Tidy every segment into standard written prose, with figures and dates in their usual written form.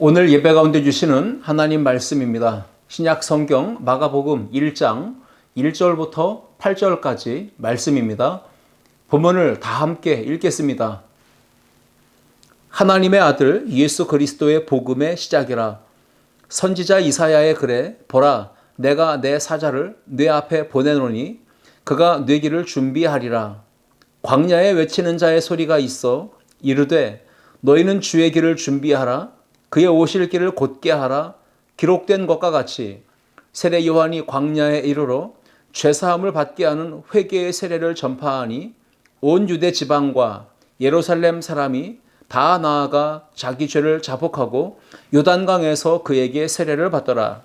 오늘 예배 가운데 주시는 하나님 말씀입니다. 신약 성경 마가복음 1장 1절부터 8절까지 말씀입니다. 본문을 다 함께 읽겠습니다. 하나님의 아들 예수 그리스도의 복음의 시작이라. 선지자 이사야의 글에 보라, 내가 내 사자를 네 앞에 보내노니 그가 네 길을 준비하리라. 광야에 외치는 자의 소리가 있어 이르되 너희는 주의 길을 준비하라. 그의 오실 길을 곧게 하라. 기록된 것과 같이 세례 요한이 광야에 이르러 죄사함을 받게 하는 회개의 세례를 전파하니 온 유대 지방과 예루살렘 사람이 다 나아가 자기 죄를 자복하고 요단강에서 그에게 세례를 받더라.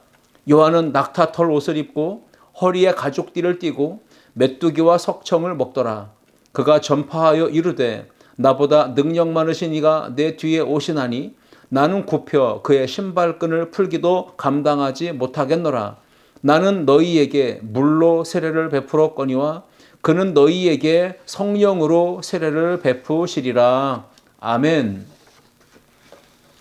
요한은 낙타털 옷을 입고 허리에 가죽띠를 띠고 메뚜기와 석청을 먹더라. 그가 전파하여 이르되 나보다 능력 많으신 이가 내 뒤에 오시나니 나는 굽혀 그의 신발끈을 풀기도 감당하지 못하겠노라. 나는 너희에게 물로 세례를 베풀었거니와 그는 너희에게 성령으로 세례를 베푸시리라. 아멘.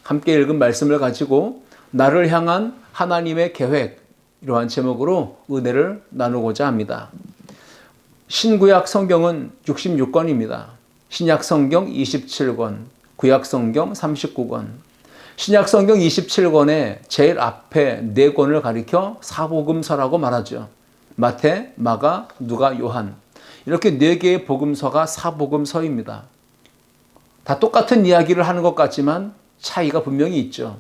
함께 읽은 말씀을 가지고 나를 향한 하나님의 계획, 이러한 제목으로 은혜를 나누고자 합니다. 신구약 성경은 66권입니다. 신약 성경 27권, 구약 성경 39권. 신약 성경 27권의 제일 앞에 4권을 가리켜 사복음서라고 말하죠. 마태, 마가, 누가, 요한. 이렇게 4개의 복음서가 사복음서입니다. 다 똑같은 이야기를 하는 것 같지만 차이가 분명히 있죠.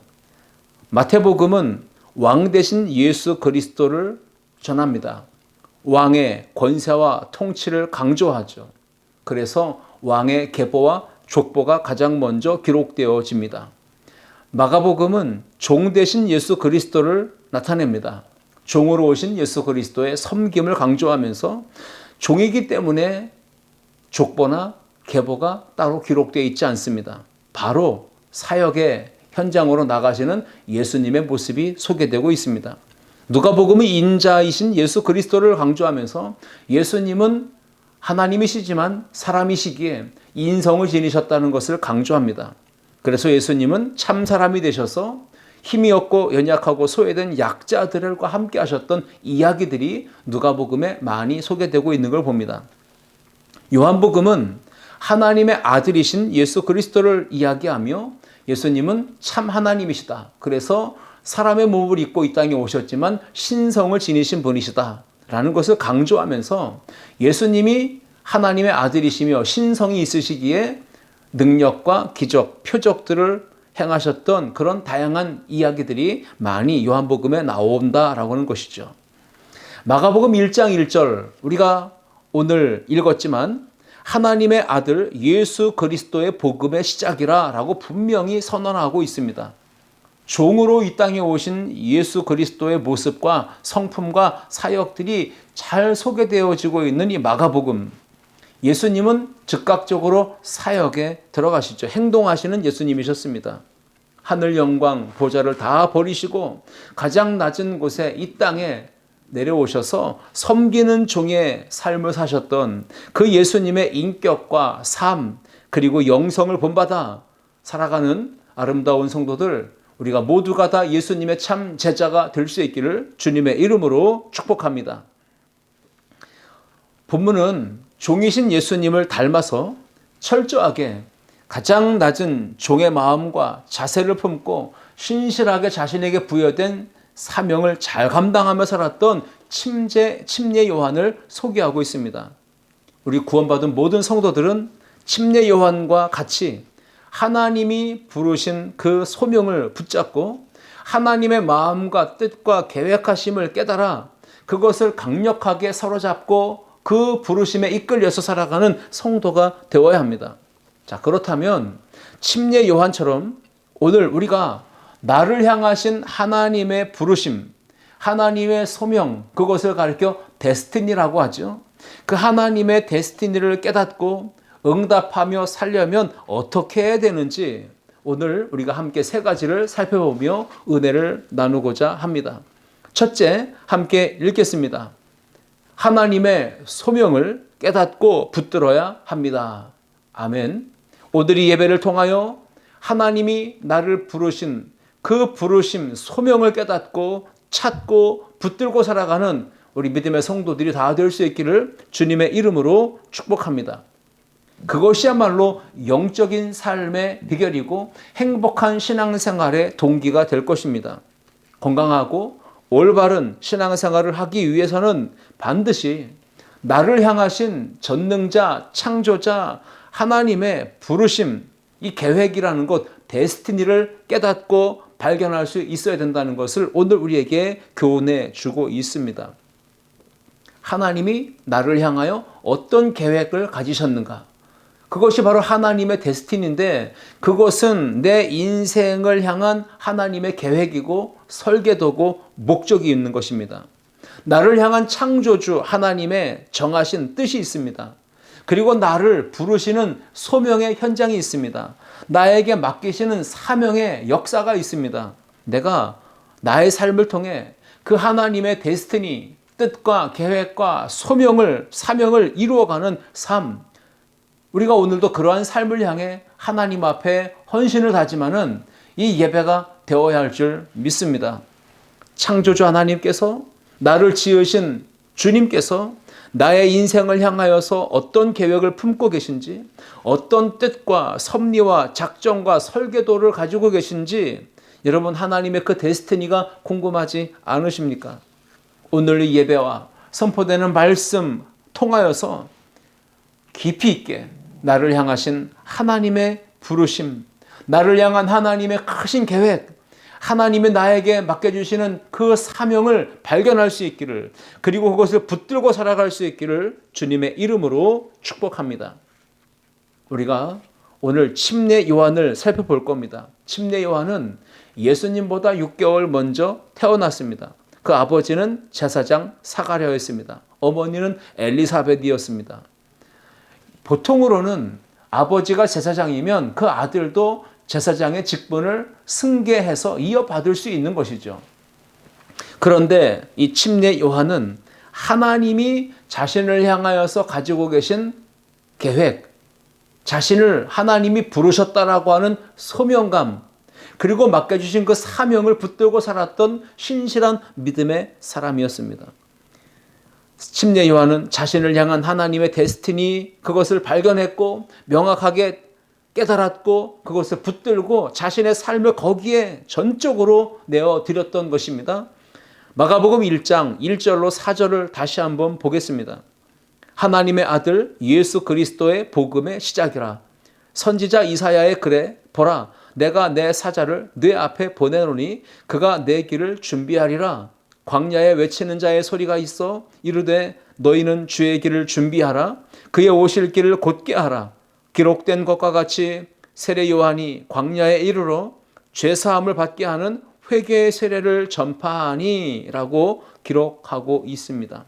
마태복음은 왕 대신 예수 그리스도를 전합니다. 왕의 권세와 통치를 강조하죠. 그래서 왕의 계보와 족보가 가장 먼저 기록되어집니다. 마가복음은 종 대신 예수 그리스도를 나타냅니다. 종으로 오신 예수 그리스도의 섬김을 강조하면서 종이기 때문에 족보나 계보가 따로 기록되어 있지 않습니다. 바로 사역의 현장으로 나가시는 예수님의 모습이 소개되고 있습니다. 누가복음은 인자이신 예수 그리스도를 강조하면서 예수님은 하나님이시지만 사람이시기에 인성을 지니셨다는 것을 강조합니다. 그래서 예수님은 참 사람이 되셔서 힘이 없고 연약하고 소외된 약자들과 함께 하셨던 이야기들이 누가복음에 많이 소개되고 있는 걸 봅니다. 요한복음은 하나님의 아들이신 예수 그리스도를 이야기하며 예수님은 참 하나님이시다. 그래서 사람의 몸을 입고 이 땅에 오셨지만 신성을 지니신 분이시다 라는 것을 강조하면서 예수님이 하나님의 아들이시며 신성이 있으시기에 능력과 기적, 표적들을 행하셨던 그런 다양한 이야기들이 많이 요한복음에 나온다라고 하는 것이죠. 마가복음 1장 1절 우리가 오늘 읽었지만 하나님의 아들 예수 그리스도의 복음의 시작이라 라고 분명히 선언하고 있습니다. 종으로 이 땅에 오신 예수 그리스도의 모습과 성품과 사역들이 잘 소개되어지고 있는 이 마가복음. 예수님은 즉각적으로 사역에 들어가시죠. 행동하시는 예수님이셨습니다. 하늘 영광, 보좌를 다 버리시고 가장 낮은 곳에 이 땅에 내려오셔서 섬기는 종의 삶을 사셨던 그 예수님의 인격과 삶, 그리고 영성을 본받아 살아가는 아름다운 성도들, 우리가 모두가 다 예수님의 참 제자가 될 수 있기를 주님의 이름으로 축복합니다. 본문은 종이신 예수님을 닮아서 철저하게 가장 낮은 종의 마음과 자세를 품고 신실하게 자신에게 부여된 사명을 잘 감당하며 살았던 침례 요한을 소개하고 있습니다. 우리 구원받은 모든 성도들은 침례 요한과 같이 하나님이 부르신 그 소명을 붙잡고 하나님의 마음과 뜻과 계획하심을 깨달아 그것을 강력하게 사로잡고 그 부르심에 이끌려서 살아가는 성도가 되어야 합니다. 자, 그렇다면 침례 요한처럼 오늘 우리가 나를 향하신 하나님의 부르심, 하나님의 소명, 그것을 가리켜 데스티니라고 하죠. 그 하나님의 데스티니를 깨닫고 응답하며 살려면 어떻게 해야 되는지 오늘 우리가 함께 3가지를 살펴보며 은혜를 나누고자 합니다. 첫째, 함께 읽겠습니다. 하나님의 소명을 깨닫고 붙들어야 합니다. 아멘. 오늘 이 예배를 통하여 하나님이 나를 부르신 그 부르심, 소명을 깨닫고 찾고 붙들고 살아가는 우리 믿음의 성도들이 다 될 수 있기를 주님의 이름으로 축복합니다. 그것이야말로 영적인 삶의 비결이고 행복한 신앙생활의 동기가 될 것입니다. 건강하고 올바른 신앙생활을 하기 위해서는 반드시 나를 향하신 전능자, 창조자, 하나님의 부르심, 이 계획이라는 것, 데스티니를 깨닫고 발견할 수 있어야 된다는 것을 오늘 우리에게 교훈해 주고 있습니다. 하나님이 나를 향하여 어떤 계획을 가지셨는가? 그것이 바로 하나님의 데스티니인데 그것은 내 인생을 향한 하나님의 계획이고 설계도고 목적이 있는 것입니다. 나를 향한 창조주 하나님의 정하신 뜻이 있습니다. 그리고 나를 부르시는 소명의 현장이 있습니다. 나에게 맡기시는 사명의 역사가 있습니다. 내가 나의 삶을 통해 그 하나님의 데스티니, 뜻과 계획과 소명을, 사명을 이루어가는 삶, 우리가 오늘도 그러한 삶을 향해 하나님 앞에 헌신을 다지만은 이 예배가 되어야 할 줄 믿습니다. 창조주 하나님께서 나를 지으신 주님께서 나의 인생을 향하여서 어떤 계획을 품고 계신지, 어떤 뜻과 섭리와 작정과 설계도를 가지고 계신지 여러분 하나님의 그 데스티니가 궁금하지 않으십니까? 오늘 이 예배와 선포되는 말씀 통하여서 깊이 있게 나를 향하신 하나님의 부르심, 나를 향한 하나님의 크신 계획, 하나님이 나에게 맡겨주시는 그 사명을 발견할 수 있기를, 그리고 그것을 붙들고 살아갈 수 있기를 주님의 이름으로 축복합니다. 우리가 오늘 침례 요한을 살펴볼 겁니다. 침례 요한은 예수님보다 6개월 먼저 태어났습니다. 그 아버지는 제사장 사가랴였습니다. 어머니는 엘리사벳이었습니다. 보통으로는 아버지가 제사장이면 그 아들도 제사장의 직분을 승계해서 이어받을 수 있는 것이죠. 그런데 이 침례 요한은 하나님이 자신을 향하여서 가지고 계신 계획, 자신을 하나님이 부르셨다라고 하는 소명감, 그리고 맡겨주신 그 사명을 붙들고 살았던 신실한 믿음의 사람이었습니다. 침례 요한은 자신을 향한 하나님의 데스티니, 그것을 발견했고 명확하게 깨달았고 그것을 붙들고 자신의 삶을 거기에 전적으로 내어드렸던 것입니다. 마가복음 1장 1절로 4절을 다시 한번 보겠습니다. 하나님의 아들 예수 그리스도의 복음의 시작이라. 선지자 이사야의 글에 보라, 내가 내 사자를 네 앞에 보내노니 그가 내 길을 준비하리라. 광야에 외치는 자의 소리가 있어 이르되 너희는 주의 길을 준비하라. 그의 오실 길을 곧게 하라. 기록된 것과 같이 세례 요한이 광야에 이르러 죄사함을 받게 하는 회개의 세례를 전파하니 라고 기록하고 있습니다.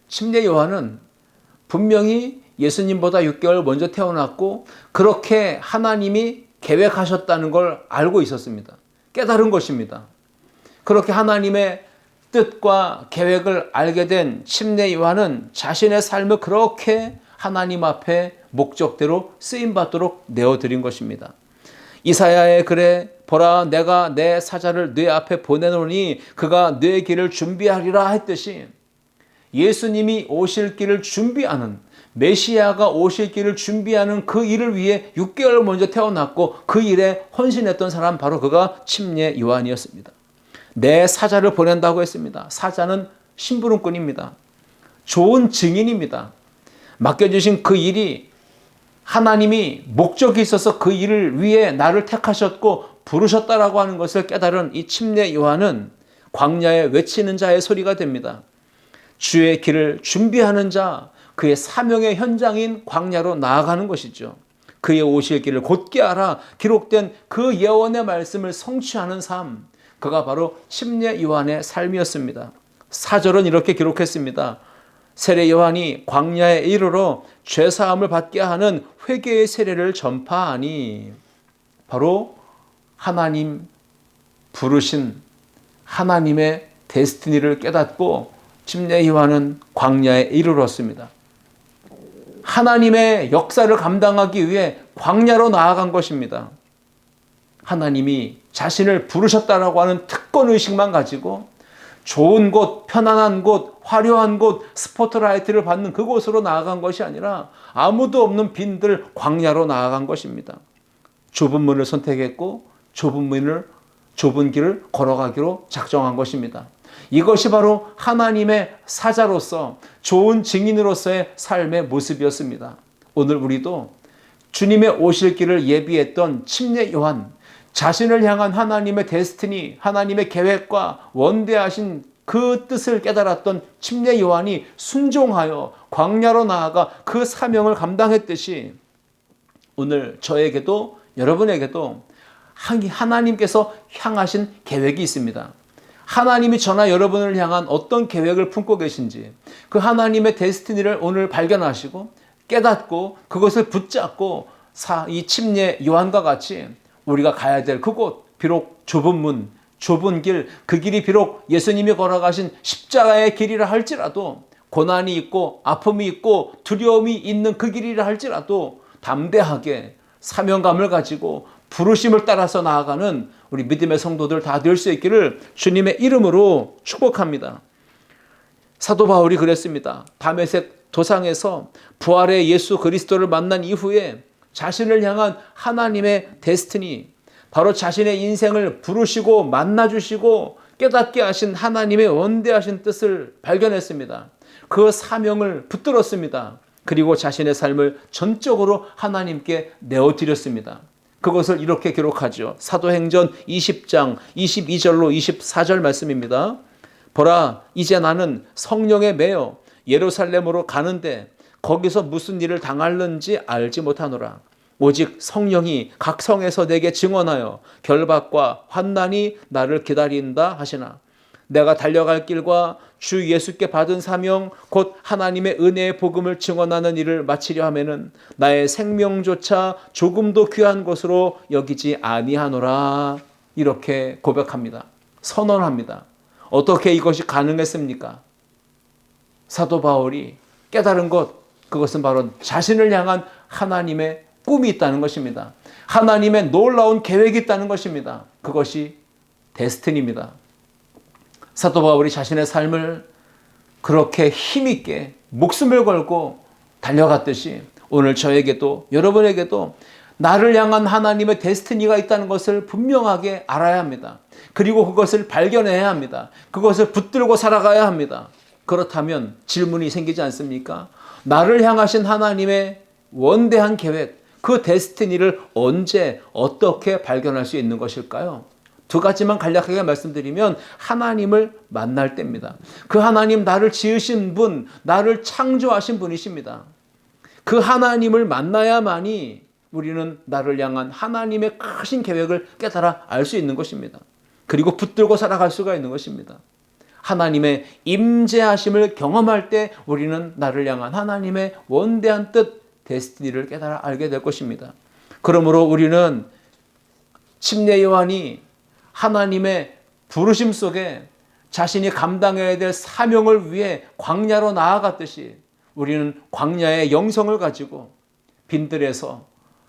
침례 요한은 분명히 예수님보다 6개월 먼저 태어났고 그렇게 하나님이 계획하셨다는 걸 알고 있었습니다. 깨달은 것입니다. 그렇게 하나님의 뜻과 계획을 알게 된 침례 요한은 자신의 삶을 그렇게 하나님 앞에 목적대로 쓰임받도록 내어드린 것입니다. 이사야의 글에 보라, 내가 내 사자를 네 앞에 보내노니 그가 네 길을 준비하리라 했듯이 예수님이 오실 길을 준비하는, 메시아가 오실 길을 준비하는 그 일을 위해 6개월 먼저 태어났고 그 일에 헌신했던 사람 바로 그가 침례 요한이었습니다. 내 사자를 보낸다고 했습니다. 사자는 심부름꾼입니다. 좋은 증인입니다. 맡겨주신 그 일이 하나님이 목적이 있어서 그 일을 위해 나를 택하셨고 부르셨다라고 하는 것을 깨달은 이 침례 요한은 광야에 외치는 자의 소리가 됩니다. 주의 길을 준비하는 자, 그의 사명의 현장인 광야로 나아가는 것이죠. 그의 오실 길을 곧게 하라. 기록된 그 예언의 말씀을 성취하는 삶, 그가 바로 침례 요한의 삶이었습니다. 4절은 이렇게 기록했습니다. 세례 요한이 광야에 이르러 죄사함을 받게 하는 회개의 세례를 전파하니, 바로 하나님 부르신 하나님의 데스티니를 깨닫고 침례 요한은 광야에 이르렀습니다. 하나님의 역사를 감당하기 위해 광야로 나아간 것입니다. 하나님이 자신을 부르셨다라고 하는 특권의식만 가지고 좋은 곳, 편안한 곳, 화려한 곳, 스포트라이트를 받는 그곳으로 나아간 것이 아니라 아무도 없는 빈들 광야로 나아간 것입니다. 좁은 문을 선택했고 좁은 길을 걸어가기로 작정한 것입니다. 이것이 바로 하나님의 사자로서 좋은 증인으로서의 삶의 모습이었습니다. 오늘 우리도 주님의 오실 길을 예비했던 침례 요한, 자신을 향한 하나님의 데스티니, 하나님의 계획과 원대하신 그 뜻을 깨달았던 침례 요한이 순종하여 광야로 나아가 그 사명을 감당했듯이 오늘 저에게도 여러분에게도 하나님께서 향하신 계획이 있습니다. 하나님이 저나 여러분을 향한 어떤 계획을 품고 계신지 그 하나님의 데스티니를 오늘 발견하시고 깨닫고 그것을 붙잡고 이 침례 요한과 같이 우리가 가야 될 그곳, 비록 좁은 문, 좁은 길, 그 길이 비록 예수님이 걸어가신 십자가의 길이라 할지라도 고난이 있고 아픔이 있고 두려움이 있는 그 길이라 할지라도 담대하게 사명감을 가지고 부르심을 따라서 나아가는 우리 믿음의 성도들 다 될 수 있기를 주님의 이름으로 축복합니다. 사도 바울이 그랬습니다. 다메섹 도상에서 부활의 예수 그리스도를 만난 이후에 자신을 향한 하나님의 데스티니, 바로 자신의 인생을 부르시고 만나주시고 깨닫게 하신 하나님의 원대하신 뜻을 발견했습니다. 그 사명을 붙들었습니다. 그리고 자신의 삶을 전적으로 하나님께 내어드렸습니다. 그것을 이렇게 기록하죠. 사도행전 20장 22절로 24절 말씀입니다. 보라, 이제 나는 성령에 매여 예루살렘으로 가는데 거기서 무슨 일을 당할는지 알지 못하노라. 오직 성령이 각 성에서 내게 증언하여 결박과 환난이 나를 기다린다 하시나 내가 달려갈 길과 주 예수께 받은 사명 곧 하나님의 은혜의 복음을 증언하는 일을 마치려 하면은 나의 생명조차 조금도 귀한 것으로 여기지 아니하노라. 이렇게 고백합니다. 선언합니다. 어떻게 이것이 가능했습니까? 사도 바울이 깨달은 것, 그것은 바로 자신을 향한 하나님의 꿈이 있다는 것입니다. 하나님의 놀라운 계획이 있다는 것입니다. 그것이 데스티니입니다. 사도 바울이 자신의 삶을 그렇게 힘있게 목숨을 걸고 달려갔듯이 오늘 저에게도 여러분에게도 나를 향한 하나님의 데스티니가 있다는 것을 분명하게 알아야 합니다. 그리고 그것을 발견해야 합니다. 그것을 붙들고 살아가야 합니다. 그렇다면 질문이 생기지 않습니까? 나를 향하신 하나님의 원대한 계획, 그 데스티니를 언제 어떻게 발견할 수 있는 것일까요? 두 가지만 간략하게 말씀드리면 하나님을 만날 때입니다. 그 하나님, 나를 지으신 분, 나를 창조하신 분이십니다. 그 하나님을 만나야만이 우리는 나를 향한 하나님의 크신 계획을 깨달아 알 수 있는 것입니다. 그리고 붙들고 살아갈 수가 있는 것입니다. 하나님의 임재하심을 경험할 때 우리는 나를 향한 하나님의 원대한 뜻, 데스티니를 깨달아 알게 될 것입니다. 그러므로 우리는 침례 요한이 하나님의 부르심 속에 자신이 감당해야 될 사명을 위해 광야로 나아갔듯이 우리는 광야의 영성을 가지고 빈들에서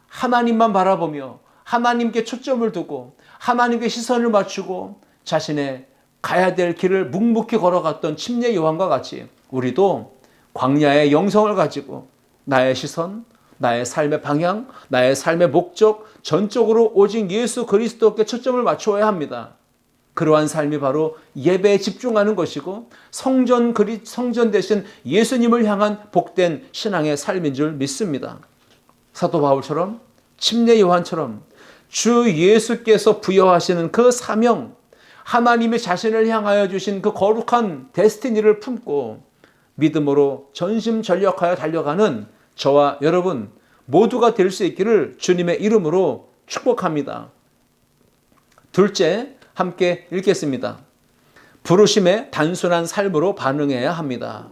하나님만 바라보며 하나님께 초점을 두고 하나님께 시선을 맞추고 자신의 가야 될 길을 묵묵히 걸어갔던 침례 요한과 같이 우리도 광야의 영성을 가지고 나의 시선, 나의 삶의 방향, 나의 삶의 목적 전적으로 오직 예수 그리스도께 초점을 맞추어야 합니다. 그러한 삶이 바로 예배에 집중하는 것이고 성전 대신 예수님을 향한 복된 신앙의 삶인 줄 믿습니다. 사도 바울처럼 침례 요한처럼 주 예수께서 부여하시는 그 사명, 하나님이 자신을 향하여 주신 그 거룩한 데스티니를 품고 믿음으로 전심전력하여 달려가는 저와 여러분 모두가 될 수 있기를 주님의 이름으로 축복합니다. 둘째, 함께 읽겠습니다. 부르심의 단순한 삶으로 반응해야 합니다.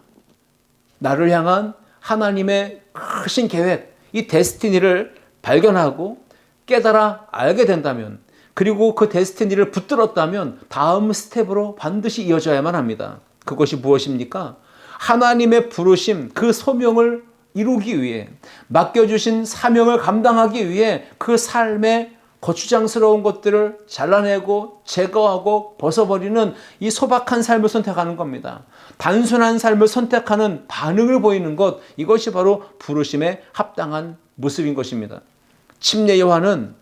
나를 향한 하나님의 크신 계획, 이 데스티니를 발견하고 깨달아 알게 된다면, 그리고 그 데스티니를 붙들었다면 다음 스텝으로 반드시 이어져야만 합니다. 그것이 무엇입니까? 하나님의 부르심, 그 소명을 이루기 위해, 맡겨주신 사명을 감당하기 위해 그 삶의 거추장스러운 것들을 잘라내고 제거하고 벗어버리는 이 소박한 삶을 선택하는 겁니다. 단순한 삶을 선택하는 반응을 보이는 것, 이것이 바로 부르심에 합당한 모습인 것입니다. 침례 요한은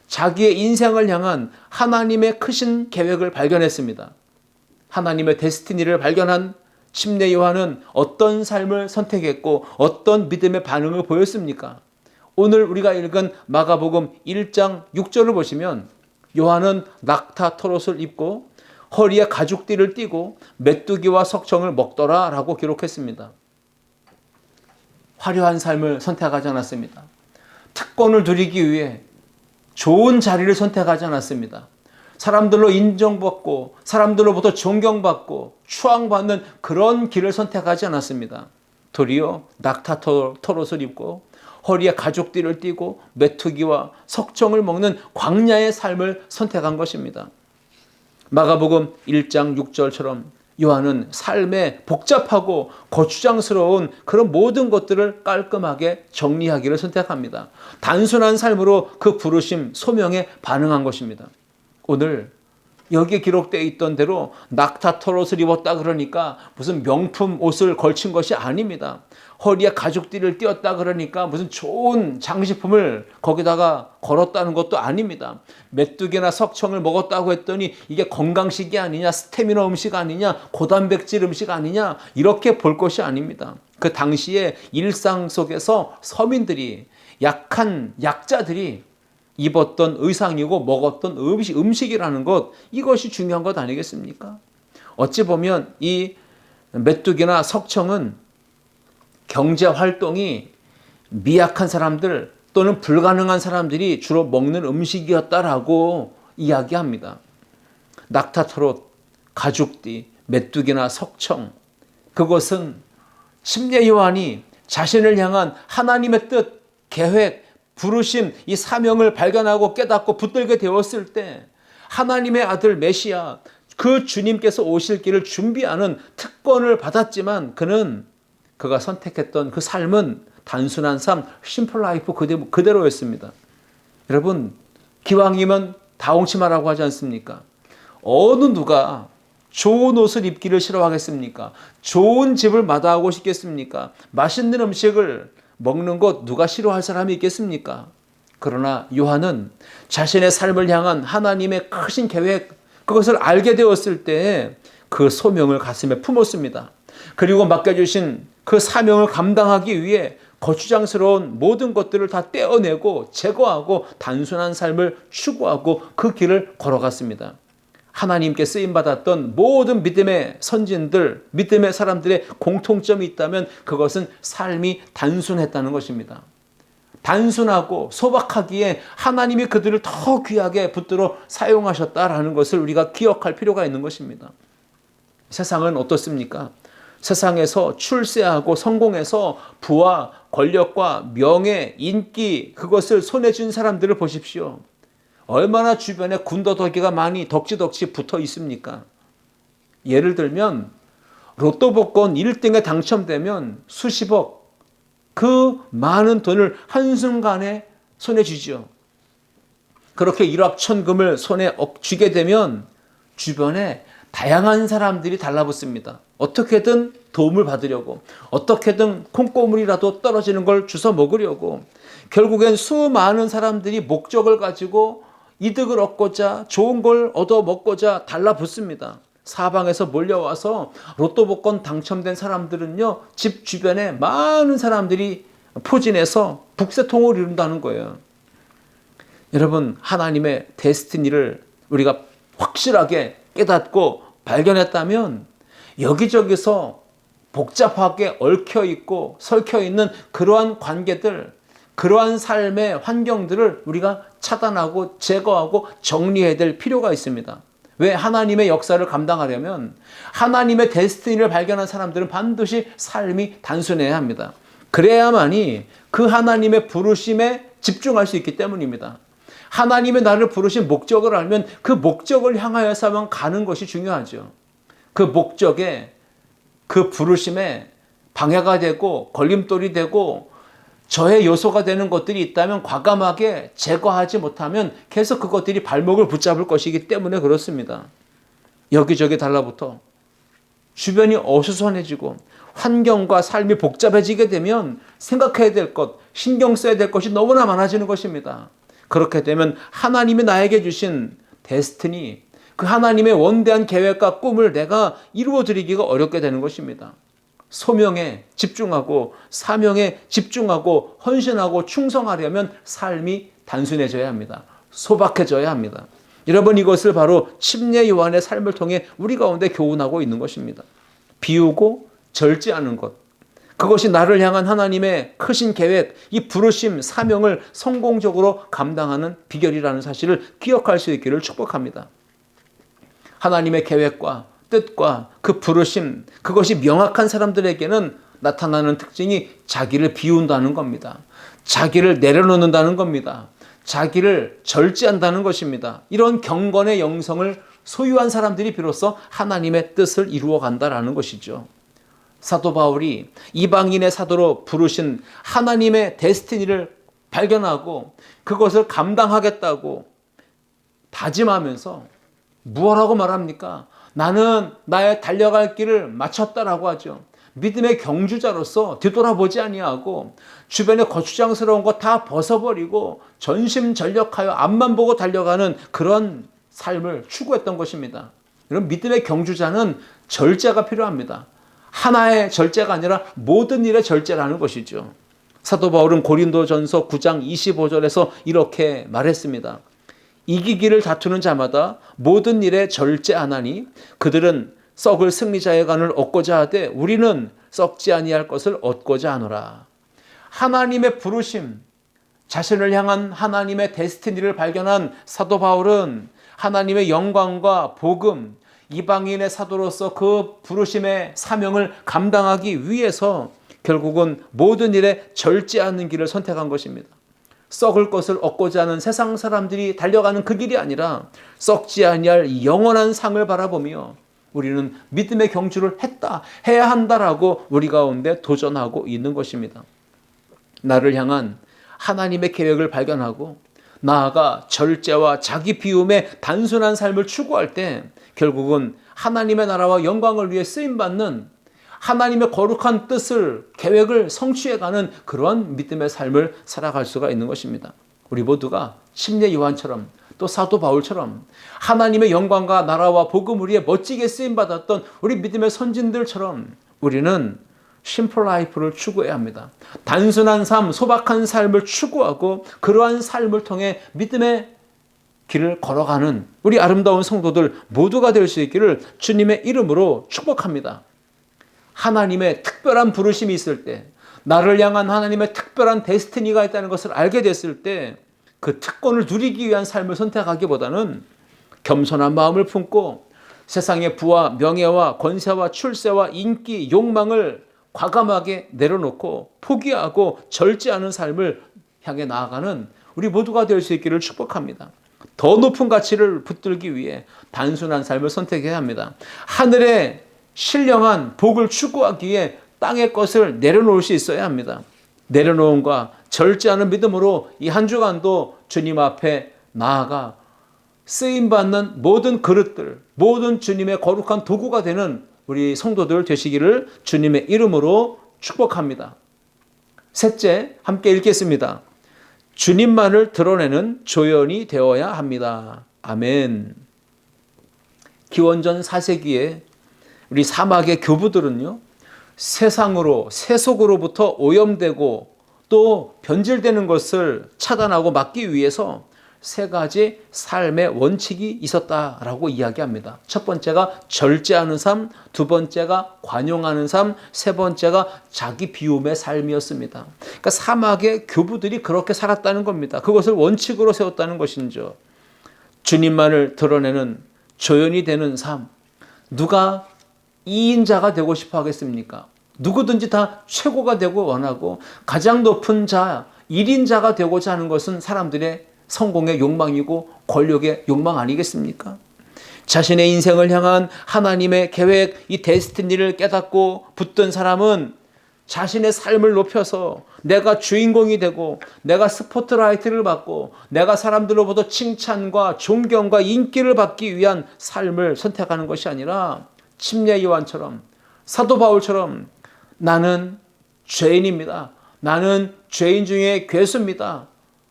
자기의 인생을 향한 하나님의 크신 계획을 발견했습니다. 하나님의 데스티니를 발견한 침례 요한은 어떤 삶을 선택했고 어떤 믿음의 반응을 보였습니까? 오늘 우리가 읽은 마가복음 1장 6절을 보시면 요한은 낙타 털옷을 입고 허리에 가죽띠를 띠고 메뚜기와 석청을 먹더라 라고 기록했습니다. 화려한 삶을 선택하지 않았습니다. 특권을 누리기 위해 좋은 자리를 선택하지 않았습니다. 사람들로 인정받고 사람들로부터 존경받고 추앙받는 그런 길을 선택하지 않았습니다. 도리어 낙타 털옷을 입고 허리에 가죽띠를 띠고 메뚜기와 석청을 먹는 광야의 삶을 선택한 것입니다. 마가복음 1장 6절처럼 요한은 삶의 복잡하고 거추장스러운 그런 모든 것들을 깔끔하게 정리하기를 선택합니다. 단순한 삶으로 그 부르심, 소명에 반응한 것입니다. 오늘 여기에 기록되어 있던 대로 낙타 털옷을 입었다 그러니까 무슨 명품 옷을 걸친 것이 아닙니다. 허리에 가죽띠를 띄었다 그러니까 무슨 좋은 장식품을 거기다가 걸었다는 것도 아닙니다. 메뚜기나 석청을 먹었다고 했더니 이게 건강식이 아니냐, 스태미너 음식 아니냐, 고단백질 음식 아니냐, 이렇게 볼 것이 아닙니다. 그 당시에 일상 속에서 서민들이, 약한 약자들이 입었던 의상이고 먹었던 음식이라는 것, 이것이 중요한 것 아니겠습니까? 어찌 보면 이 메뚜기나 석청은 경제 활동이 미약한 사람들 또는 불가능한 사람들이 주로 먹는 음식이었다라고 이야기합니다. 낙타털옷, 가죽띠, 메뚜기나 석청, 그것은 침례 요한이 자신을 향한 하나님의 뜻, 계획, 부르심, 이 사명을 발견하고 깨닫고 붙들게 되었을 때 하나님의 아들 메시아, 그 주님께서 오실 길을 준비하는 특권을 받았지만 그가 선택했던 그 삶은 단순한 삶, 심플 라이프 그대로였습니다. 여러분, 기왕이면 다홍치마라고 하지 않습니까? 어느 누가 좋은 옷을 입기를 싫어하겠습니까? 좋은 집을 마다하고 싶겠습니까? 맛있는 음식을 먹는 것 누가 싫어할 사람이 있겠습니까? 그러나 요한은 자신의 삶을 향한 하나님의 크신 계획, 그것을 알게 되었을 때 그 소명을 가슴에 품었습니다. 그리고 맡겨주신 그 사명을 감당하기 위해 거추장스러운 모든 것들을 다 떼어내고 제거하고 단순한 삶을 추구하고 그 길을 걸어갔습니다. 하나님께 쓰임받았던 모든 믿음의 선진들, 믿음의 사람들의 공통점이 있다면 그것은 삶이 단순했다는 것입니다. 단순하고 소박하기에 하나님이 그들을 더 귀하게 붙들어 사용하셨다라는 것을 우리가 기억할 필요가 있는 것입니다. 세상은 어떻습니까? 세상에서 출세하고 성공해서 부와 권력과 명예, 인기, 그것을 손에 쥔 사람들을 보십시오. 얼마나 주변에 군더더기가 많이 덕지덕지 붙어 있습니까? 예를 들면 로또 복권 1등에 당첨되면 수십억, 그 많은 돈을 한순간에 손에 쥐죠. 그렇게 일확천금을 손에 쥐게 되면 주변에 다양한 사람들이 달라붙습니다. 어떻게든 도움을 받으려고, 어떻게든 콩고물이라도 떨어지는 걸 주워 먹으려고, 결국엔 수많은 사람들이 목적을 가지고 이득을 얻고자, 좋은 걸 얻어 먹고자 달라붙습니다. 사방에서 몰려와서 로또 복권 당첨된 사람들은요, 집 주변에 많은 사람들이 포진해서 북새통을 이룬다는 거예요. 여러분, 하나님의 데스티니를 우리가 확실하게 깨닫고 발견했다면 여기저기서 복잡하게 얽혀있고 설켜있는 그러한 관계들, 그러한 삶의 환경들을 우리가 차단하고 제거하고 정리해야 될 필요가 있습니다. 왜? 하나님의 역사를 감당하려면 하나님의 데스티니를 발견한 사람들은 반드시 삶이 단순해야 합니다. 그래야만이 그 하나님의 부르심에 집중할 수 있기 때문입니다. 하나님의 나를 부르신 목적을 알면 그 목적을 향하여서만 가는 것이 중요하죠. 그 목적에, 그 부르심에 방해가 되고 걸림돌이 되고 저의 요소가 되는 것들이 있다면 과감하게 제거하지 못하면 계속 그것들이 발목을 붙잡을 것이기 때문에 그렇습니다. 여기저기 달라붙어 주변이 어수선해지고 환경과 삶이 복잡해지게 되면 생각해야 될 것, 신경 써야 될 것이 너무나 많아지는 것입니다. 그렇게 되면 하나님이 나에게 주신 데스티니, 그 하나님의 원대한 계획과 꿈을 내가 이루어드리기가 어렵게 되는 것입니다. 소명에 집중하고 사명에 집중하고 헌신하고 충성하려면 삶이 단순해져야 합니다. 소박해져야 합니다. 여러분, 이것을 바로 침례 요한의 삶을 통해 우리 가운데 교훈하고 있는 것입니다. 비우고 절제하는 것, 그것이 나를 향한 하나님의 크신 계획, 이 부르심, 사명을 성공적으로 감당하는 비결이라는 사실을 기억할 수 있기를 축복합니다. 하나님의 계획과 뜻과 그 부르심, 그것이 명확한 사람들에게는 나타나는 특징이 자기를 비운다는 겁니다. 자기를 내려놓는다는 겁니다. 자기를 절제한다는 것입니다. 이런 경건의 영성을 소유한 사람들이 비로소 하나님의 뜻을 이루어 간다라는 것이죠. 사도 바울이 이방인의 사도로 부르신 하나님의 데스티니를 발견하고 그것을 감당하겠다고 다짐하면서 무엇라고 말합니까? 나는 나의 달려갈 길을 마쳤다라고 하죠. 믿음의 경주자로서 뒤돌아보지 아니하고 주변에 거추장스러운 거 다 벗어버리고 전심전력하여 앞만 보고 달려가는 그런 삶을 추구했던 것입니다. 이런 믿음의 경주자는 절제가 필요합니다. 하나의 절제가 아니라 모든 일의 절제라는 것이죠. 사도 바울은 고린도전서 9장 25절에서 이렇게 말했습니다. 이기기를 다투는 자마다 모든 일에 절제하나니 그들은 썩을 승리자의 간을 얻고자 하되 우리는 썩지 아니할 것을 얻고자 하노라. 하나님의 부르심, 자신을 향한 하나님의 데스티니를 발견한 사도 바울은 하나님의 영광과 복음, 이방인의 사도로서 그 부르심의 사명을 감당하기 위해서 결국은 모든 일에 절제하는 길을 선택한 것입니다. 썩을 것을 얻고자 하는 세상 사람들이 달려가는 그 길이 아니라 썩지 아니할 영원한 상을 바라보며 우리는 믿음의 경주를 해야 한다라고 우리 가운데 도전하고 있는 것입니다. 나를 향한 하나님의 계획을 발견하고 나아가 절제와 자기 비움의 단순한 삶을 추구할 때 결국은 하나님의 나라와 영광을 위해 쓰임받는 하나님의 거룩한 뜻을, 계획을 성취해가는 그런 믿음의 삶을 살아갈 수가 있는 것입니다. 우리 모두가 침례 요한처럼 또 사도 바울처럼 하나님의 영광과 나라와 복음을 위해 멋지게 쓰임받았던 우리 믿음의 선진들처럼 우리는 심플 라이프를 추구해야 합니다. 단순한 삶, 소박한 삶을 추구하고 그러한 삶을 통해 믿음의 길을 걸어가는 우리 아름다운 성도들 모두가 될 수 있기를 주님의 이름으로 축복합니다. 하나님의 특별한 부르심이 있을 때, 나를 향한 하나님의 특별한 데스티니가 있다는 것을 알게 됐을 때 그 특권을 누리기 위한 삶을 선택하기보다는 겸손한 마음을 품고 세상의 부와 명예와 권세와 출세와 인기, 욕망을 과감하게 내려놓고 포기하고 절제하는 삶을 향해 나아가는 우리 모두가 될 수 있기를 축복합니다. 더 높은 가치를 붙들기 위해 단순한 삶을 선택해야 합니다. 하늘의 신령한 복을 추구하기에 땅의 것을 내려놓을 수 있어야 합니다. 내려놓음과 절제하는 믿음으로 이 한 주간도 주님 앞에 나아가 쓰임받는 모든 그릇들, 모든 주님의 거룩한 도구가 되는 우리 성도들 되시기를 주님의 이름으로 축복합니다. 셋째, 함께 읽겠습니다. 주님만을 드러내는 조연이 되어야 합니다. 아멘. 기원전 4세기에 우리 사막의 교부들은요, 세상으로, 세속으로부터 오염되고 또 변질되는 것을 차단하고 막기 위해서 세 가지 삶의 원칙이 있었다라고 이야기합니다. 첫 번째가 절제하는 삶, 두 번째가 관용하는 삶, 세 번째가 자기 비움의 삶이었습니다. 그러니까 사막의 교부들이 그렇게 살았다는 겁니다. 그것을 원칙으로 세웠다는 것이죠. 주님만을 드러내는 조연이 되는 삶. 누가 2인자가 되고 싶어 하겠습니까? 누구든지 다 최고가 되고 원하고 가장 높은 자, 1인자가 되고자 하는 것은 사람들의 성공의 욕망이고 권력의 욕망 아니겠습니까? 자신의 인생을 향한 하나님의 계획, 이 데스티니를 깨닫고 붙든 사람은 자신의 삶을 높여서 내가 주인공이 되고 내가 스포트라이트를 받고 내가 사람들로부터 칭찬과 존경과 인기를 받기 위한 삶을 선택하는 것이 아니라 침례 요한처럼 사도 바울처럼 나는 죄인입니다. 나는 죄인 중에 괴수입니다.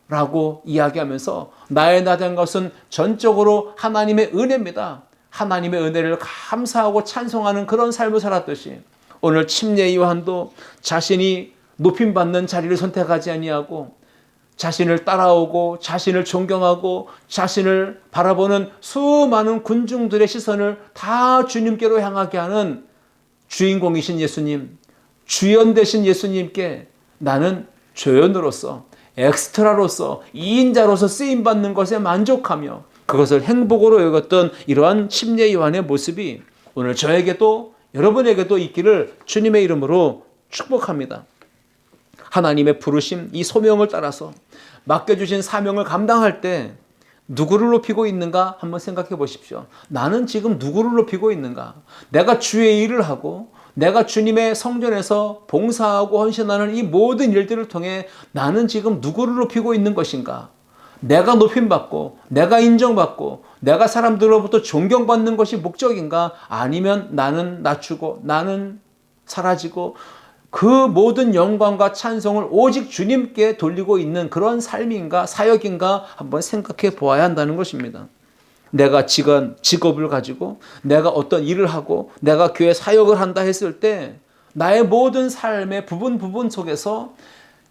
라고 이야기하면서 나의 나된 것은 전적으로 하나님의 은혜입니다. 하나님의 은혜를 감사하고 찬송하는 그런 삶을 살았듯이 오늘 침례 요한도 자신이 높임받는 자리를 선택하지 아니하고 자신을 따라오고 자신을 존경하고 자신을 바라보는 수많은 군중들의 시선을 다 주님께로 향하게 하는 주인공이신 예수님, 주연 되신 예수님께 나는 조연으로서 엑스트라로서 2인자로서 쓰임받는 것에 만족하며 그것을 행복으로 여겼던 이러한 침례 요한의 모습이 오늘 저에게도 여러분에게도 있기를 주님의 이름으로 축복합니다. 하나님의 부르심, 이 소명을 따라서 맡겨주신 사명을 감당할 때 누구를 높이고 있는가 한번 생각해 보십시오. 나는 지금 누구를 높이고 있는가? 내가 주의 일을 하고 내가 주님의 성전에서 봉사하고 헌신하는 이 모든 일들을 통해 나는 지금 누구를 높이고 있는 것인가? 내가 높임받고 내가 인정받고 내가 사람들로부터 존경받는 것이 목적인가? 아니면 나는 낮추고 나는 사라지고 그 모든 영광과 찬송을 오직 주님께 돌리고 있는 그런 삶인가 사역인가 한번 생각해 보아야 한다는 것입니다. 내가 직업을 가지고 내가 어떤 일을 하고 내가 교회 사역을 한다 했을 때 나의 모든 삶의 부분 속에서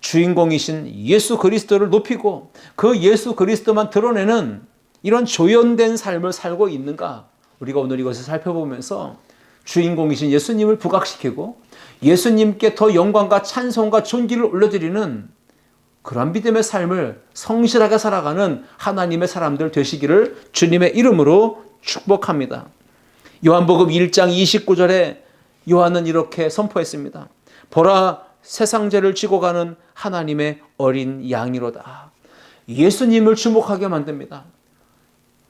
주인공이신 예수 그리스도를 높이고 그 예수 그리스도만 드러내는 이런 조연된 삶을 살고 있는가? 우리가 오늘 이것을 살펴보면서 주인공이신 예수님을 부각시키고 예수님께 더 영광과 찬송과 존귀를 올려드리는 그런 믿음의 삶을 성실하게 살아가는 하나님의 사람들 되시기를 주님의 이름으로 축복합니다. 요한복음 1장 29절에 요한은 이렇게 선포했습니다. 보라, 세상 죄를 지고 가는 하나님의 어린 양이로다. 예수님을 주목하게 만듭니다.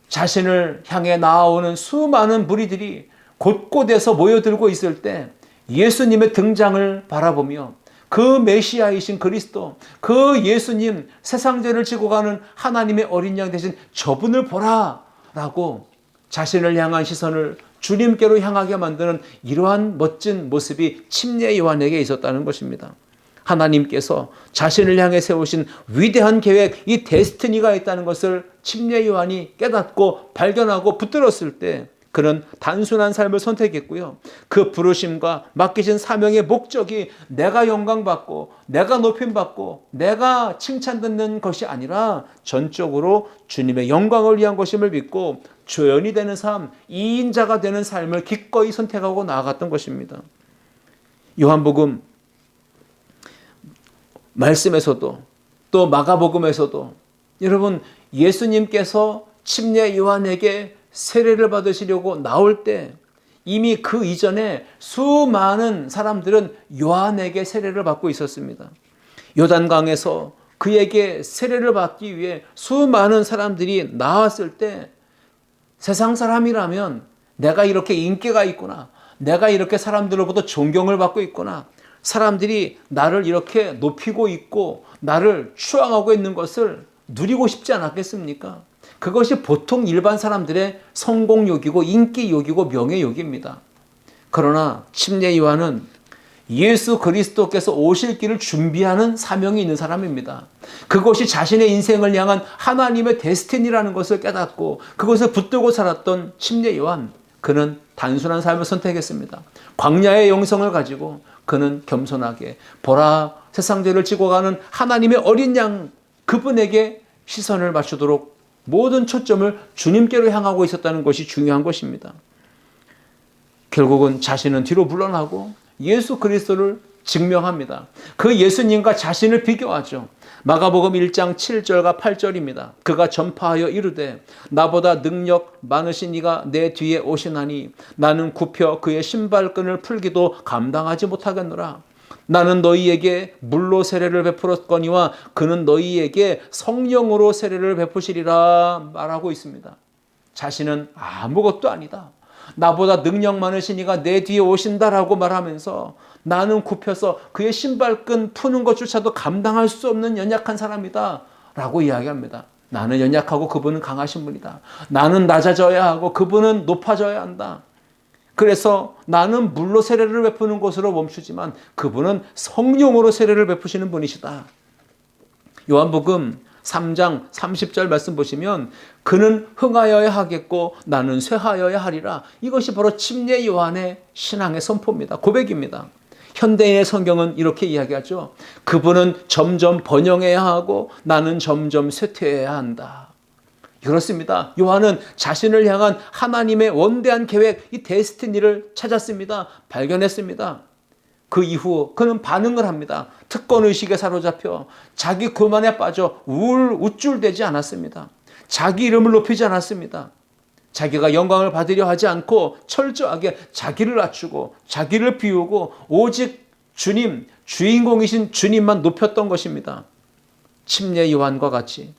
자신을 향해 나아오는 수많은 무리들이 곳곳에서 모여들고 있을 때 예수님의 등장을 바라보며 그 메시아이신 그리스도, 그 예수님, 세상 죄를 지고 가는 하나님의 어린 양 대신 저분을 보라 라고 자신을 향한 시선을 주님께로 향하게 만드는 이러한 멋진 모습이 침례 요한에게 있었다는 것입니다. 하나님께서 자신을 향해 세우신 위대한 계획, 이 데스티니가 있다는 것을 침례 요한이 깨닫고 발견하고 붙들었을 때 그는 단순한 삶을 선택했고요. 그 부르심과 맡기신 사명의 목적이 내가 영광받고 내가 높임받고 내가 칭찬듣는 것이 아니라 전적으로 주님의 영광을 위한 것임을 믿고 조연이 되는 삶, 2인자가 되는 삶을 기꺼이 선택하고 나아갔던 것입니다. 요한복음 말씀에서도 또 마가복음에서도 여러분 예수님께서 침례 요한에게 세례를 받으시려고 나올 때 이미 그 이전에 수많은 사람들은 요한에게 세례를 받고 있었습니다. 요단강에서 그에게 세례를 받기 위해 수많은 사람들이 나왔을 때 세상 사람이라면 내가 이렇게 인기가 있구나, 내가 이렇게 사람들로부터 존경을 받고 있구나, 사람들이 나를 이렇게 높이고 있고 나를 추앙하고 있는 것을 누리고 싶지 않았겠습니까? 그것이 보통 일반 사람들의 성공욕이고 인기욕이고 명예욕입니다. 그러나 침례 요한은 예수 그리스도께서 오실 길을 준비하는 사명이 있는 사람입니다. 그것이 자신의 인생을 향한 하나님의 데스티니라는 것을 깨닫고 그것을 붙들고 살았던 침례 요한, 그는 단순한 삶을 선택했습니다. 광야의 영성을 가지고 그는 겸손하게 보라, 세상 죄를 지고 가는 하나님의 어린 양, 그분에게 시선을 맞추도록 모든 초점을 주님께로 향하고 있었다는 것이 중요한 것입니다. 결국은 자신은 뒤로 물러나고 예수 그리스도를 증명합니다. 그 예수님과 자신을 비교하죠. 마가복음 1장 7절과 8절입니다. 그가 전파하여 이르되 나보다 능력 많으신 이가 내 뒤에 오시나니 나는 굽혀 그의 신발끈을 풀기도 감당하지 못하겠노라. 나는 너희에게 물로 세례를 베풀었거니와 그는 너희에게 성령으로 세례를 베푸시리라 말하고 있습니다. 자신은 아무것도 아니다. 나보다 능력 많으신 이가 내 뒤에 오신다라고 말하면서 나는 굽혀서 그의 신발끈 푸는 것조차도 감당할 수 없는 연약한 사람이다 라고 이야기합니다. 나는 연약하고 그분은 강하신 분이다. 나는 낮아져야 하고 그분은 높아져야 한다. 그래서 나는 물로 세례를 베푸는 것으로 멈추지만 그분은 성령으로 세례를 베푸시는 분이시다. 요한복음 3장 30절 말씀 보시면 그는 흥하여야 하겠고 나는 쇠하여야 하리라. 이것이 바로 침례 요한의 신앙의 선포입니다. 고백입니다. 현대인의 성경은 이렇게 이야기하죠. 그분은 점점 번영해야 하고 나는 점점 쇠퇴해야 한다. 그렇습니다. 요한은 자신을 향한 하나님의 원대한 계획, 이 데스티니를 찾았습니다. 발견했습니다. 그 이후 그는 반응을 합니다. 특권의식에 사로잡혀 자기 교만에 빠져 우쭐대지 않았습니다. 자기 이름을 높이지 않았습니다. 자기가 영광을 받으려 하지 않고 철저하게 자기를 낮추고 자기를 비우고 오직 주님, 주인공이신 주님만 높였던 것입니다. 침례 요한과 같이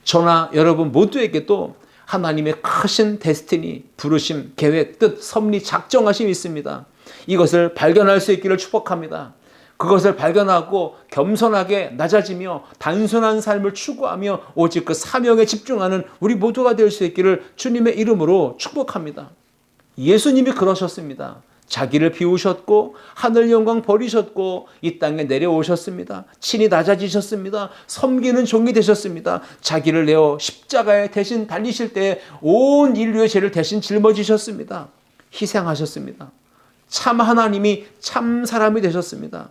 저나 여러분 모두에게도 하나님의 크신 데스티니, 부르심, 계획, 뜻, 섭리, 작정하심이 있습니다. 이것을 발견할 수 있기를 축복합니다. 그것을 발견하고 겸손하게 낮아지며 단순한 삶을 추구하며 오직 그 사명에 집중하는 우리 모두가 될 수 있기를 주님의 이름으로 축복합니다. 예수님이 그러셨습니다. 자기를 비우셨고 하늘 영광 버리셨고 이 땅에 내려오셨습니다. 친히 낮아지셨습니다. 섬기는 종이 되셨습니다. 자기를 내어 십자가에 대신 달리실 때에 온 인류의 죄를 대신 짊어지셨습니다. 희생하셨습니다. 참 하나님이 참 사람이 되셨습니다.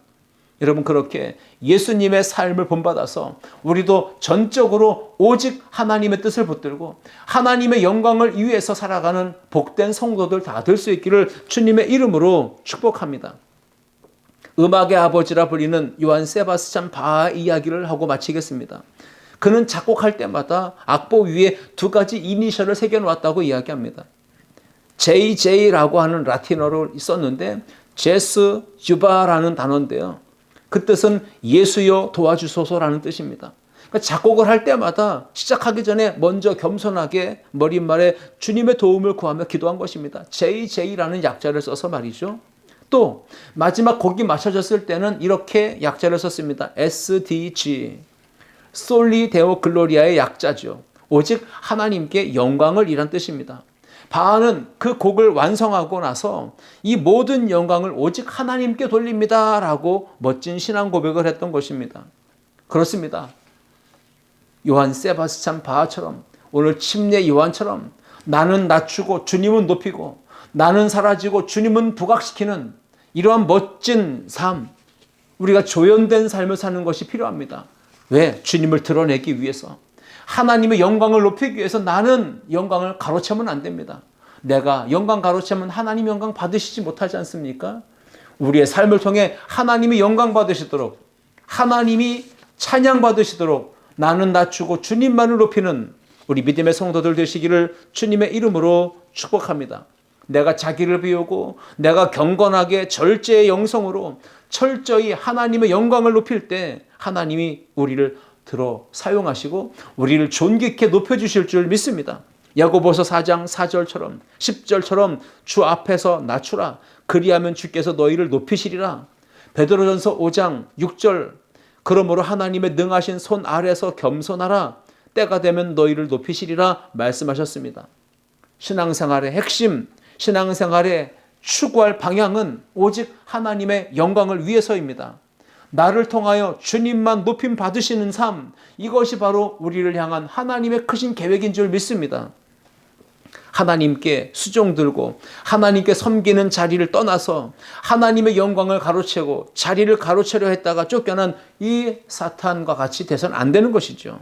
여러분 그렇게 예수님의 삶을 본받아서 우리도 전적으로 오직 하나님의 뜻을 붙들고 하나님의 영광을 위해서 살아가는 복된 성도들 다 될 수 있기를 주님의 이름으로 축복합니다. 음악의 아버지라 불리는 요한 세바스찬 바 이야기를 하고 마치겠습니다. 그는 작곡할 때마다 악보 위에 두 가지 이니셜을 새겨놓았다고 이야기합니다. JJ라고 하는 라틴어를 썼는데 제스 주바라는 단어인데요. 그 뜻은 예수여 도와주소서라는 뜻입니다. 그러니까 작곡을 할 때마다 시작하기 전에 먼저 겸손하게 머릿말에 주님의 도움을 구하며 기도한 것입니다. JJ라는 약자를 써서 말이죠. 또 마지막 곡이 맞춰졌을 때는 이렇게 약자를 썼습니다. SDG, 솔리 데오 글로리아의 약자죠. 오직 하나님께 영광을 이란 뜻입니다. 바하는 그 곡을 완성하고 나서 이 모든 영광을 오직 하나님께 돌립니다 라고 멋진 신앙 고백을 했던 것입니다. 그렇습니다. 요한 세바스찬 바하처럼 오늘 침례 요한처럼 나는 낮추고 주님은 높이고 나는 사라지고 주님은 부각시키는 이러한 멋진 삶, 우리가 조연된 삶을 사는 것이 필요합니다. 왜? 주님을 드러내기 위해서. 하나님의 영광을 높이기 위해서 나는 영광을 가로채면 안 됩니다. 내가 영광 가로채면 하나님 영광 받으시지 못하지 않습니까? 우리의 삶을 통해 하나님이 영광 받으시도록, 하나님이 찬양 받으시도록 나는 낮추고 주님만을 높이는 우리 믿음의 성도들 되시기를 주님의 이름으로 축복합니다. 내가 자기를 비우고 내가 경건하게 절제의 영성으로 철저히 하나님의 영광을 높일 때 하나님이 우리를 들어 사용하시고 우리를 존귀케 높여주실 줄 믿습니다. 야고보서 4장 4절처럼 10절처럼 주 앞에서 낮추라. 그리하면 주께서 너희를 높이시리라. 베드로전서 5장 6절 그러므로 하나님의 능하신 손 아래서 겸손하라. 때가 되면 너희를 높이시리라 말씀하셨습니다. 신앙생활의 핵심, 신앙생활의 추구할 방향은 오직 하나님의 영광을 위해서입니다. 나를 통하여 주님만 높임 받으시는 삶, 이것이 바로 우리를 향한 하나님의 크신 계획인 줄 믿습니다. 하나님께 수종 들고 하나님께 섬기는 자리를 떠나서 하나님의 영광을 가로채고 자리를 가로채려 했다가 쫓겨난 이 사탄과 같이 돼서는 안 되는 것이죠.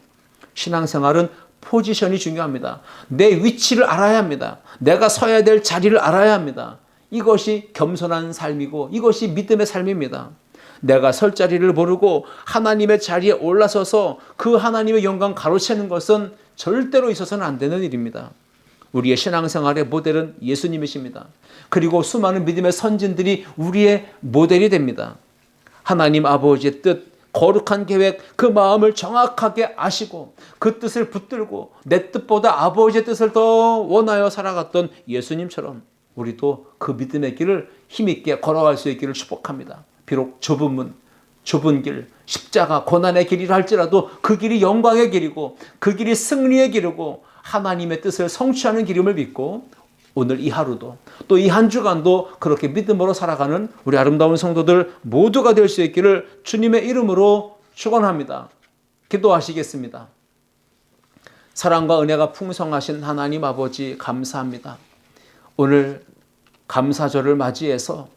신앙생활은 포지션이 중요합니다. 내 위치를 알아야 합니다. 내가 서야 될 자리를 알아야 합니다. 이것이 겸손한 삶이고 이것이 믿음의 삶입니다. 내가 설 자리를 모르고 하나님의 자리에 올라서서 그 하나님의 영광 가로채는 것은 절대로 있어서는 안 되는 일입니다. 우리의 신앙생활의 모델은 예수님이십니다. 그리고 수많은 믿음의 선진들이 우리의 모델이 됩니다. 하나님 아버지의 뜻, 거룩한 계획, 그 마음을 정확하게 아시고 그 뜻을 붙들고 내 뜻보다 아버지의 뜻을 더 원하여 살아갔던 예수님처럼 우리도 그 믿음의 길을 힘있게 걸어갈 수 있기를 축복합니다. 비록 좁은 문, 좁은 길, 십자가, 고난의 길이라 할지라도 그 길이 영광의 길이고 그 길이 승리의 길이고 하나님의 뜻을 성취하는 길임을 믿고 오늘 이 하루도 또 이 한 주간도 그렇게 믿음으로 살아가는 우리 아름다운 성도들 모두가 될 수 있기를 주님의 이름으로 축원합니다. 기도하시겠습니다. 사랑과 은혜가 풍성하신 하나님 아버지 감사합니다. 오늘 감사절을 맞이해서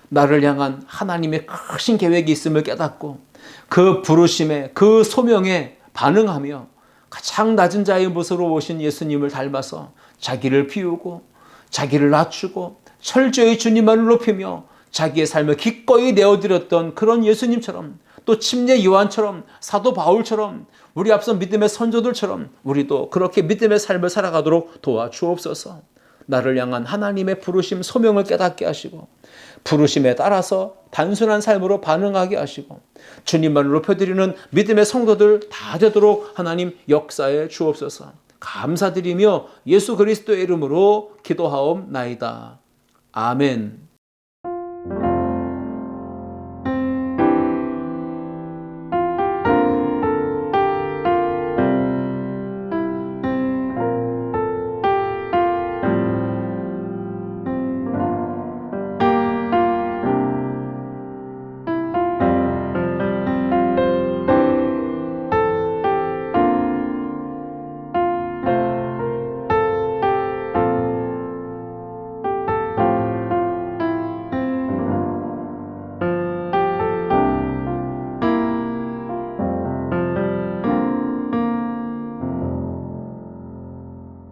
나를 향한 하나님의 크신 계획이 있음을 깨닫고 그 부르심에 그 소명에 반응하며 가장 낮은 자의 모습으로 오신 예수님을 닮아서 자기를 비우고 자기를 낮추고 철저히 주님만을 높이며 자기의 삶을 기꺼이 내어드렸던 그런 예수님처럼 또 침례 요한처럼 사도 바울처럼 우리 앞선 믿음의 선조들처럼 우리도 그렇게 믿음의 삶을 살아가도록 도와주옵소서. 나를 향한 하나님의 부르심 소명을 깨닫게 하시고 부르심에 따라서 단순한 삶으로 반응하게 하시고 주님만을 높여드리는 믿음의 성도들 다 되도록 하나님 역사해 주옵소서. 감사드리며 예수 그리스도의 이름으로 기도하옵나이다. 아멘.